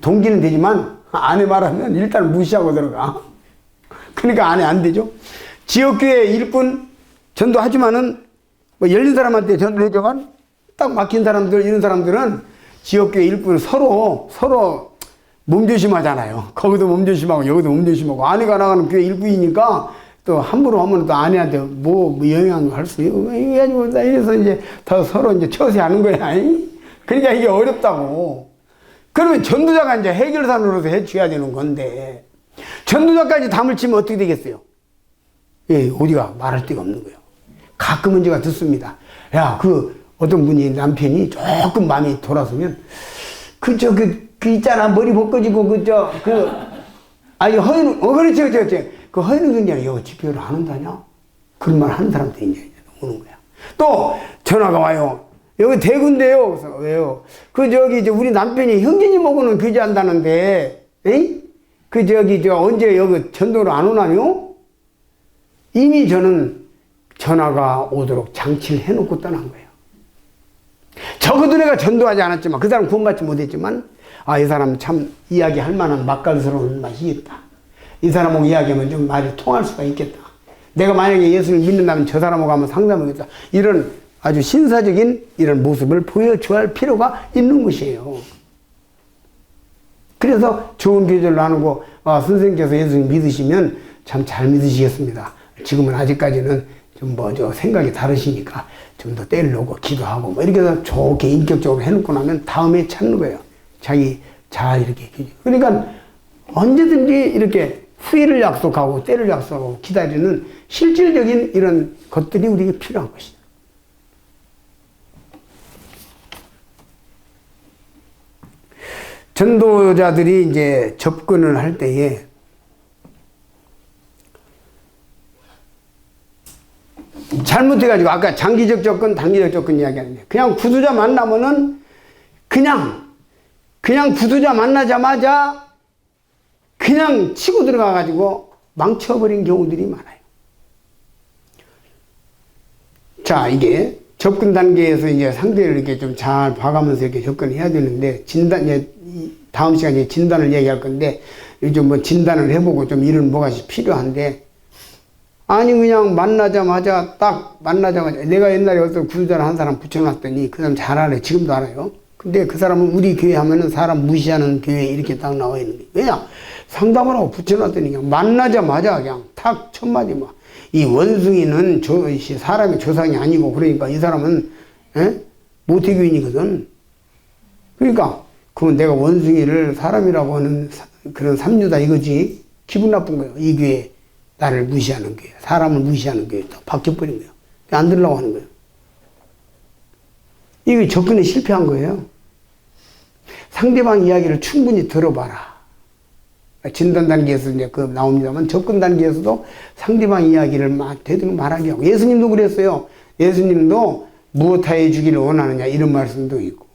동기는 되지만, 아내 말하면 일단 무시하고 들어가. 그러니까 아내 안 되죠? 지역교회 일꾼 전도하지만은, 뭐 열린 사람한테 전도해줘만, 딱 막힌 사람들, 이런 사람들은 지역교회 일꾼 서로 몸조심하잖아요. 거기도 몸조심하고, 여기도 몸조심하고, 아내가 나가는 교회 일꾼이니까, 또 함부로 하면 또 아내한테 뭐 영향을 할 수 있고 이래서 이제 더 서로 이제 처세하는 거야. 그러니까 이게 어렵다고. 그러면 전도자가 이제 해결사로서 해줘야 되는 건데 전도자까지 담을 치면 어떻게 되겠어요? 예, 우리가 말할 데가 없는 거예요. 가끔은 제가 듣습니다. 야, 어떤 분이 남편이 조금 마음이 돌아서면 그 있잖아, 머리 벗겨지고 아니 그렇지. 그 허위는 그냥 여기 집회를 안 한다냐? 그런 말 하는 사람도 이제 오는 거야. 또 전화가 와요. 여기 대구인데요. 그래서 왜요? 우리 남편이 형제님하고는 교제한다는데, 에이? 언제 여기 전도를 안 오나요? 이미 저는 전화가 오도록 장치를 해놓고 떠난 거예요. 적어도 내가 전도하지 않았지만, 그 사람 구원받지 못했지만, 이 사람 참 이야기할 만한 맛깔스러운 맛이 있다. 이 사람하고 이야기하면 좀 말이 통할 수가 있겠다. 내가 만약에 예수를 믿는다면 저 사람하고 한번 상담하겠다. 이런 아주 신사적인 이런 모습을 보여줘야 할 필요가 있는 것이에요. 그래서 좋은 교제를 나누고, 선생님께서 예수님 믿으시면 참 잘 믿으시겠습니다. 지금은 아직까지는 좀 생각이 다르시니까 좀 더 때를 놓고 기도하고 뭐 이렇게 해서 좋게 인격적으로 해놓고 나면 다음에 찾는 거예요. 자기 잘 이렇게. 그러니까 언제든지 이렇게 후회를 약속하고 때를 약속하고 기다리는 실질적인 이런 것들이 우리에게 필요한 것이다. 전도자들이 이제 접근을 할 때에 잘못해가지고 아까 장기적 접근, 단기적 접근 이야기하는데 그냥 구두자 만나면은 그냥 구두자 만나자마자 그냥 치고 들어가가지고 망쳐버린 경우들이 많아요. 자, 이게 접근 단계에서 이제 상대를 이렇게 좀 잘 봐가면서 이렇게 접근해야 되는데, 다음 시간에 진단을 얘기할 건데, 요즘 뭐 진단을 해보고 좀 이런 뭐가 필요한데, 아니, 그냥 만나자마자 내가 옛날에 어떤 구두자를 한 사람 붙여놨더니 그 사람 잘 알아요. 지금도 알아요. 근데 그 사람은 우리 교회 하면은 사람 무시하는 교회 이렇게 딱 나와 있는 거예요. 왜냐? 상담을 하고 붙여놨더니 그냥 만나자마자 그냥 탁 첫마디 막. 이 원숭이는 사람의 조상이 아니고 그러니까 이 사람은 모태교인이거든. 그러니까 그건 내가 원숭이를 사람이라고 하는 그런 삼류다 이거지. 기분 나쁜 거예요. 이 교회 나를 무시하는 교회, 사람을 무시하는 교회 딱 바뀌어버린 거예요. 안 들으려고 하는 거예요. 이게 접근에 실패한 거예요. 상대방 이야기를 충분히 들어봐라. 진단 단계에서 이제 나옵니다만 접근 단계에서도 상대방 이야기를 되도록 말하게 하고, 예수님도 그랬어요. 예수님도 무엇하여 주기를 원하느냐 이런 말씀도 있고,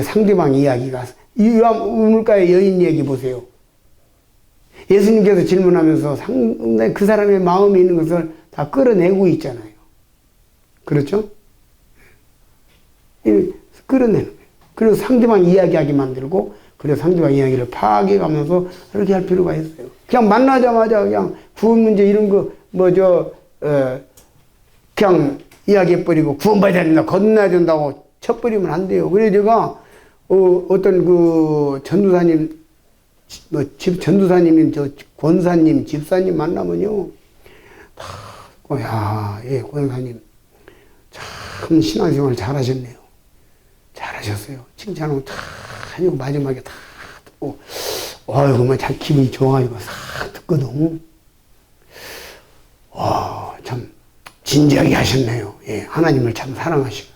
상대방 이야기가 우물가의 여인 얘기 보세요. 예수님께서 질문하면서 상당히 그 사람의 마음에 있는 것을 다 끌어내고 있잖아요. 그렇죠? 끌어내는 거예요. 그래서 상대방 이야기하게 만들고, 그래서 상대방 이야기를 파악해가면서 그렇게 할 필요가 있어요. 그냥 만나자마자 그냥 구원 문제 이런 거, 그냥 이야기해버리고 구원받아야 된다, 건너야 된다고 쳐버리면 안 돼요. 그래서 제가, 어떤 전도사님, 전도사님인 권사님, 집사님 만나면요, 야, 예, 권사님 참 신앙생활 잘하셨네요. 잘하셨어요. 칭찬하고 다 하고 마지막에 다 듣고 어이구 뭐 참 기분이 좋아가지고 싹 듣거든. 와, 참 진지하게 하셨네요. 예, 하나님을 참 사랑하시고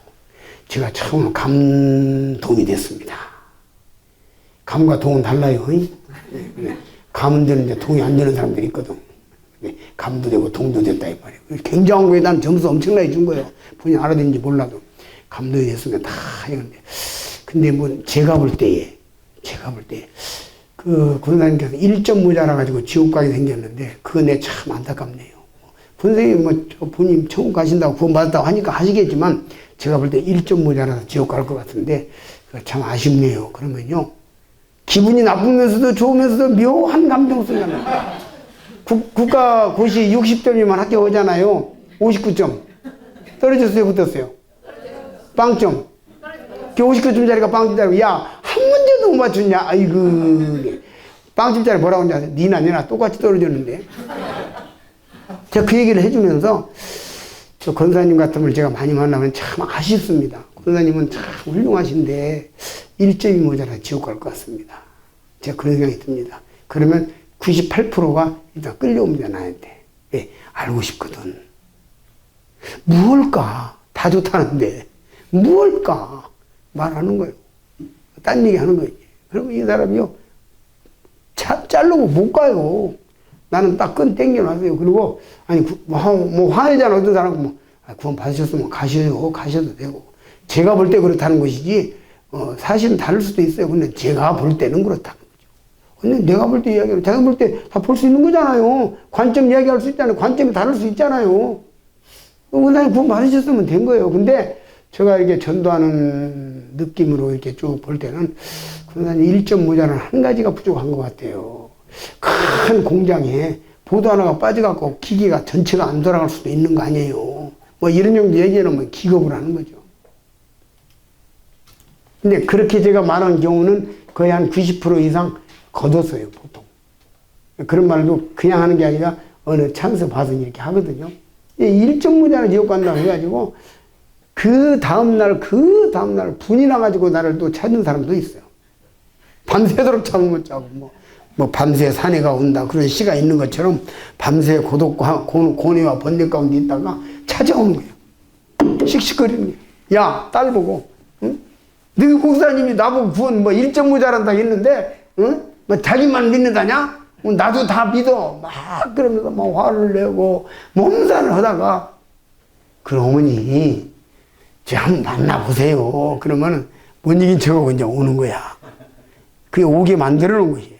제가 참 감동이 됐습니다. 감과 동은 달라요. 네. 감은 되는데 동이 안 되는 사람들이 있거든. 네. 감도 되고 동도 됐다 이 말이에요. 굉장한 거에 난 점수 엄청나게 준 거예요. 본인이 알아듣는지 몰라도 감동이 됐으면 다 했는데, 근데 뭐 제가 볼 때에 그 권사님께서 1점 모자라 가지고 지옥 가게 생겼는데 그거 내 참 안타깝네요. 선생님 뭐 본인 천국 가신다고 구원 받았다고 하니까 하시겠지만 제가 볼 때 1점 모자라서 지옥 갈 것 같은데 참 아쉽네요. 그러면요, 기분이 나쁘면서도 좋으면서도 묘한 감정성이 납니다. 국가 고시 60점이면 합격하잖아요. 59점. 떨어졌어요? 붙었어요? 빵점. 59점짜리가 빵점짜리고, 야, 한 문제도 못 맞췄냐? 아이고. 빵점짜리 뭐라고 하냐? 니나 똑같이 떨어졌는데. 제가 그 얘기를 해주면서, 저 권사님 같은 걸 제가 많이 만나면 참 아쉽습니다. 권사님은 참 훌륭하신데, 1점이 모자라 지옥 갈 것 같습니다. 제가 그런 생각이 듭니다. 그러면 98%가 일단 끌려옵니다, 나한테. 예, 알고 싶거든. 무엇일까? 다 좋다는데. 무엇일까? 말하는 거예요. 딴 얘기 하는 거예요. 그러면 이 사람이요, 자르고 못 가요. 나는 딱 끈 땡겨놨어요. 그리고, 아니, 뭐, 화내잖아. 어떤 사람은 뭐, 구원 받으셨으면 가셔도 되고. 제가 볼 때 그렇다는 것이지, 사실은 다를 수도 있어요. 근데 제가 볼 때는 그렇다는 거죠. 근데 내가 볼 때 이야기하면, 제가 볼 때 다 볼 수 있는 거잖아요. 관점 이야기할 수 있잖아요. 관점이 다를 수 있잖아요. 그냥 구원 받으셨으면 된 거예요. 근데 제가 이렇게 전도하는 느낌으로 이렇게 쭉 볼 때는, 그냥 1점 모자란 한 가지가 부족한 것 같아요. 큰 공장에 보도 하나가 빠져갖고 기계가 전체가 안 돌아갈 수도 있는 거 아니에요. 뭐 이런 정도 얘기하면 기겁을 하는 거죠. 근데 그렇게 제가 말한 경우는 거의 한 90% 이상 거뒀어요, 보통. 그런 말도 그냥 하는 게 아니라 어느 찬스 봐서 이렇게 하거든요. 1점 모자라 지옥 간다고 해가지고 그 다음날 분이 나가지고 나를 또 찾는 사람도 있어요. 밤새도록 잠을 못 자고 뭐 밤새 사내가 온다 그런 시가 있는 것처럼 밤새 고독과 고뇌와 번뇌 가운데 있다가 찾아오는 거예요. 씩씩거리는 거예요. 야, 딸 보고, 응? 너희 목사님이 나보고 구원 뭐 1점 모자란다 했는데, 응? 뭐 자기만 믿는다냐? 나도 다 믿어. 막 그러면서 막 화를 내고 몸살을 하다가, 그 어머니 저 한번 만나보세요. 그러면은 못 이긴 척하고 이제 오는 거야. 그게 오게 만들어 놓은 것이에요.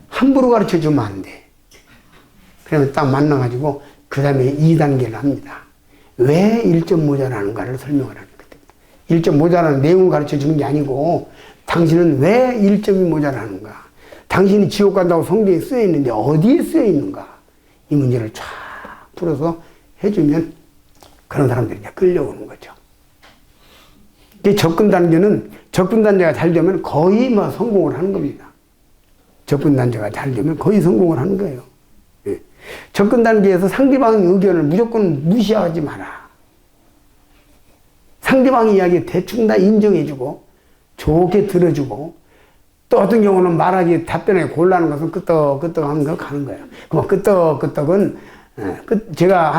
함부로 가르쳐 주면 안 돼. 그러면 딱 만나가지고 그 다음에 2단계를 합니다. 왜 1점 모자라는가를 설명을 하는 거예요. 1점 모자라는 내용을 가르쳐 주는 게 아니고, 당신은 왜 1점이 모자라는가? 당신이 지옥 간다고 성경에 쓰여 있는데 어디에 쓰여 있는가? 이 문제를 쫙 풀어서 해주면 그런 사람들이 이제 끌려오는 거죠. 이 접근 단계가 잘 되면 거의 뭐 성공을 하는 겁니다. 접근 단계가 잘 되면 거의 성공을 하는 거예요. 예. 접근 단계에서 상대방의 의견을 무조건 무시하지 마라. 상대방의 이야기 대충 다 인정해주고 좋게 들어주고, 또 어떤 경우는 말하기 답변에 곤란한 것은 끄떡끄떡 하는 거 가는 거예요. 그럼 끄떡끄떡은 제가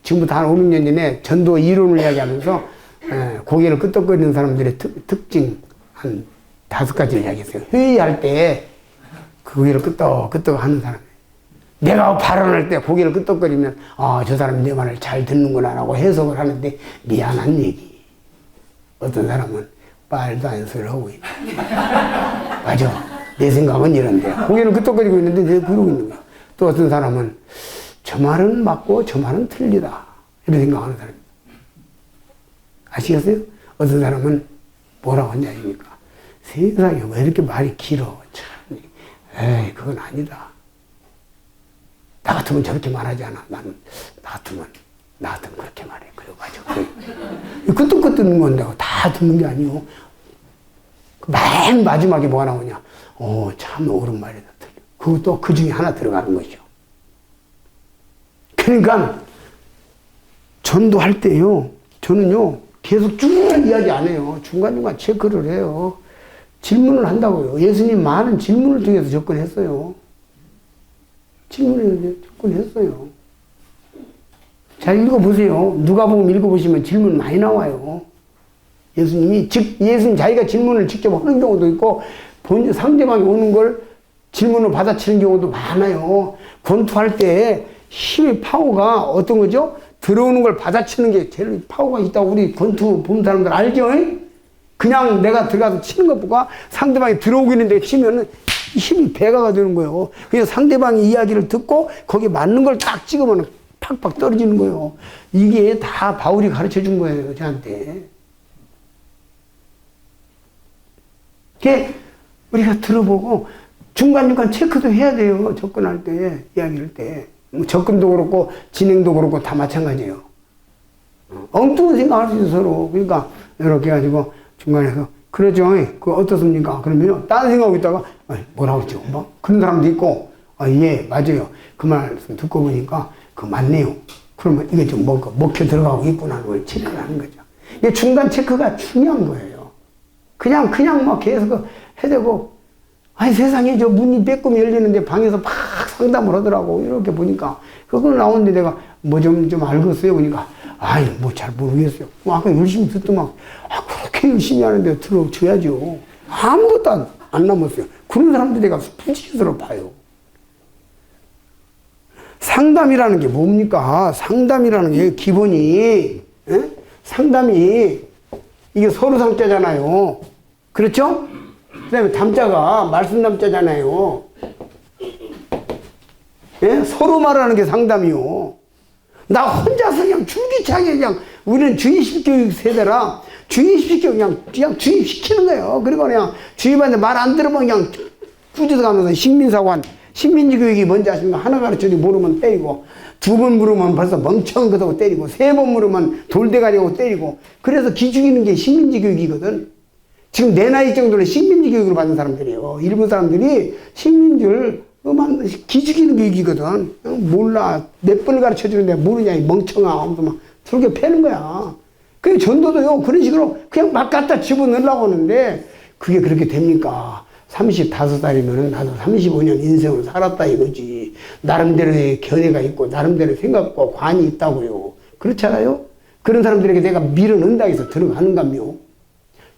지금부터 한 5, 6년 전에 전도 이론을 이야기하면서 고개를 끄떡거리는 사람들의 특징 한 5가지를 이야기했어요. 회의할 때 고개를 끄떡끄떡 하는 사람. 내가 발언할 때 고개를 끄떡거리면 저 사람이 내 말을 잘 듣는구나 라고 해석을 하는데 미안한 얘기. 어떤 사람은 말도 안 소리를 하고 있네. 맞아. 내 생각은 이런데 고개를 끄떡거리고 있는데 내가 그러고 있는 거야. 또 어떤 사람은 저 말은 맞고 저 말은 틀리다 이렇게 생각하는 사람. 아시겠어요? 어떤 사람은 뭐라고 하냐 이니까 세상에 왜 이렇게 말이 길어. 참. 에이, 그건 아니다. 나 같으면 저렇게 말하지 않아. 나 같으면 그렇게 말해. 그래가지고. 끄떡끄떡 듣는 건데, 다 듣는 게 아니고, 맨 마지막에 뭐가 나오냐. 참 옳은 말이다. 그것도 그 중에 하나 들어가는 거죠. 그러니까 전도할 때요, 저는요 계속 쭉 이야기 안 해요. 중간중간 체크를 해요. 질문을 한다고요. 예수님 많은 질문을 통해서 접근했어요. 질문을 접근했어요. 잘 읽어보세요. 누가복음 읽어보시면 질문 많이 나와요. 예수님 자기가 질문을 직접 하는 경우도 있고, 상대방이 오는 걸 질문을 받아치는 경우도 많아요. 권투할 때 힘의 파워가 어떤 거죠? 들어오는 걸 받아치는 게 제일 파워가 있다고 우리 권투 보는 사람들 알죠? 그냥 내가 들어가서 치는 것보다 상대방이 들어오고 있는데 치면은 힘이 배가가 되는 거예요. 그래서 상대방의 이야기를 듣고 거기에 맞는 걸 딱 찍으면 팍팍 떨어지는 거예요. 이게 다 바울이 가르쳐 준 거예요, 저한테. 그게 우리가 들어보고 중간중간 체크도 해야 돼요. 접근할 때, 이야기할 때. 접근도 그렇고 진행도 그렇고 다 마찬가지예요. 엉뚱한 생각할 수 있어요, 서로. 그러니까 이렇게 해가지고 중간에서 그러죠, 그거 어떻습니까? 그러면 다른 생각하고 있다가 뭐라고 했죠? 뭐 그런 사람도 있고, 예, 맞아요. 그 말씀 듣고 보니까 그거 맞네요. 그러면 이게 좀 먹혀 들어가고 있구나 하는 걸 체크를 하는 거죠. 이게 중간 체크가 중요한 거예요. 그냥 막 계속 해대고, 아니 세상에 저 문이 빼꼼히 열리는데 방에서 막 상담을 하더라고. 이렇게 보니까 그거 나오는데 내가 뭐 좀 알겠어요. 그러니까 아이 뭐 잘 모르겠어요. 아까 열심히 듣더만 그렇게 열심히 하는데 들어줘야죠. 아무것도 안 남았어요. 그런 사람들 내가 부지스러워 봐요. 상담이라는 게 뭡니까? 상담이라는 게 기본이, 상담이 이게 서로 상자잖아요. 그렇죠? 그 다음에 담자가 말씀 담자잖아요. 예? 서로 말하는 게 상담이요. 나 혼자서 그냥 줄기차게 그냥 우리는 주입식 교육 세대라 주입식 교육 그냥 주입시키는 거예요. 그리고 그냥 주입한테 말 안 들으면 그냥 꾸짖어가면서 식민지 교육이 뭔지 아십니까? 하나 가르쳐도 모르면 때리고, 두 번 물으면 벌써 멍청한 거다고 때리고, 세 번 물으면 돌대가리하고 때리고, 그래서 기죽이는 게 식민지 교육이거든. 지금 내 나이 정도는 식민지 교육을 받은 사람들이에요. 일부 사람들이 식민지를 기죽이는 교육이거든. 몰라. 몇 번을 가르쳐 주는데 모르냐, 이 멍청아. 하면서 막 저렇게 패는 거야. 그 전도도요, 그런 식으로 그냥 막 갖다 집어넣으려고 하는데, 그게 그렇게 됩니까? 35살이면 나도 35년 인생을 살았다 이거지. 나름대로의 견해가 있고, 나름대로의 생각과 관이 있다고요. 그렇잖아요? 그런 사람들에게 내가 밀어넣는다 해서 들어가는가며.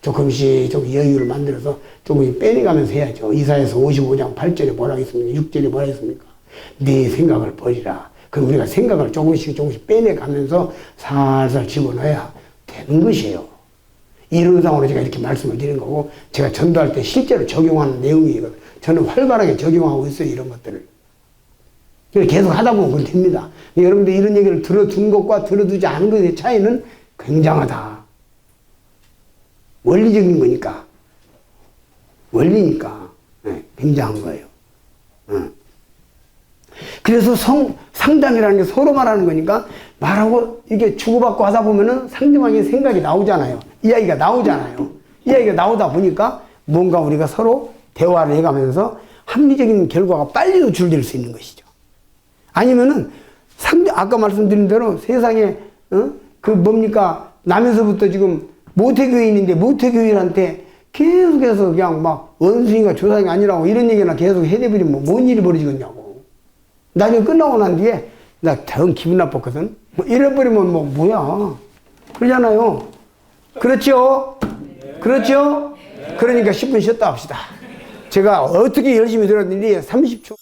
조금씩 여유를 만들어서 조금씩 빼내가면서 해야죠. 이사야서 55장 8절에 뭐라 했습니까? 6절에 뭐라 했습니까? 네 생각을 버리라. 그럼 우리가 생각을 조금씩 빼내가면서 살살 집어넣어야 되는 것이에요. 이론상으로 제가 이렇게 말씀을 드린 거고, 제가 전도할 때 실제로 적용하는 내용이거든요. 저는 활발하게 적용하고 있어요, 이런 것들을. 계속 하다 보면 그건 됩니다. 여러분들 이런 얘기를 들어둔 것과 들어두지 않은 것의 차이는 굉장하다. 원리적인 거니까. 원리니까. 네, 굉장한 거예요. 그래서 상담이라는 게 서로 말하는 거니까, 말하고 이게 주고받고 하다 보면은 상대방의 생각이 나오잖아요. 이야기가 나오잖아요. 이야기가 나오다 보니까 뭔가 우리가 서로 대화를 해가면서 합리적인 결과가 빨리 도출될 수 있는 것이죠. 아니면은 아까 말씀드린 대로 세상에 남에서부터 지금 모태교인인데 모태교인한테 계속해서 그냥 막 원숭이가 조상이 아니라고 이런 얘기나 계속 해대버리면 뭔 일이 벌어지겠냐고. 나중에 끝나고 난 뒤에 나 정 기분 나빴거든. 이래버리면 뭐야. 그러잖아요. 그렇죠? 그렇죠? 그러니까 10분 쉬었다 합시다. 제가 어떻게 열심히 들었는지 30초.